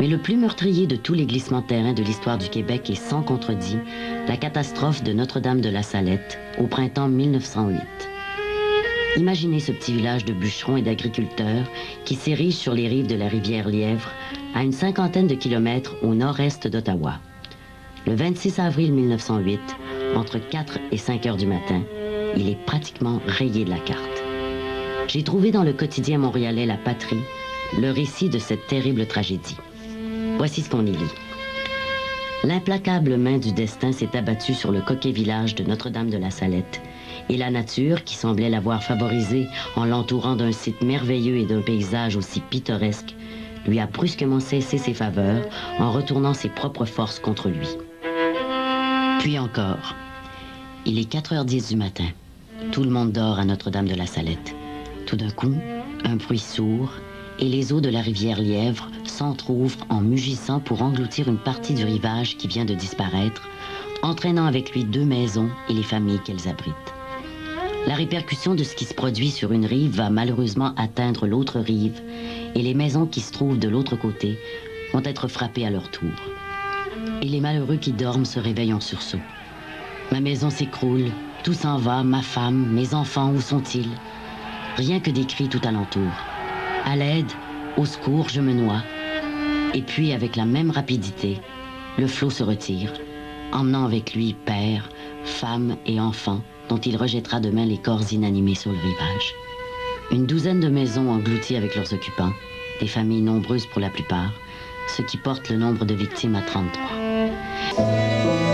Mais le plus meurtrier de tous les glissements de terrain de l'histoire du Québec est sans contredit la catastrophe de Notre-Dame-de-la-Salette au printemps 1908. Imaginez ce petit village de bûcherons et d'agriculteurs qui s'érige sur les rives de la rivière Lièvre, à une cinquantaine de kilomètres au nord-est d'Ottawa. Le 26 avril 1908, entre 4 et 5 heures du matin, il est pratiquement rayé de la carte. J'ai trouvé dans le quotidien montréalais La Patrie le récit de cette terrible tragédie. Voici ce qu'on y lit. L'implacable main du destin s'est abattue sur le coquet village de Notre-Dame-de-la-Salette, et la nature, qui semblait l'avoir favorisé en l'entourant d'un site merveilleux et d'un paysage aussi pittoresque, lui a brusquement cessé ses faveurs en retournant ses propres forces contre lui. Puis encore, il est 4h10 du matin. Tout le monde dort à Notre-Dame-de-la-Salette. Tout d'un coup, un bruit sourd, et les eaux de la rivière Lièvre s'entr'ouvrent en mugissant pour engloutir une partie du rivage qui vient de disparaître, entraînant avec lui 2 maisons et les familles qu'elles abritent. La répercussion de ce qui se produit sur une rive va malheureusement atteindre l'autre rive, et les maisons qui se trouvent de l'autre côté vont être frappées à leur tour. Et les malheureux qui dorment se réveillent en sursaut. Ma maison s'écroule, tout s'en va, ma femme, mes enfants, où sont-ils? Rien que des cris tout alentour. À l'aide, au secours, je me noie. Et puis, avec la même rapidité, le flot se retire, emmenant avec lui père, femme et enfants, dont il rejettera demain les corps inanimés sur le rivage. Une douzaine de maisons englouties avec leurs occupants, des familles nombreuses pour la plupart, ce qui porte le nombre de victimes à 33.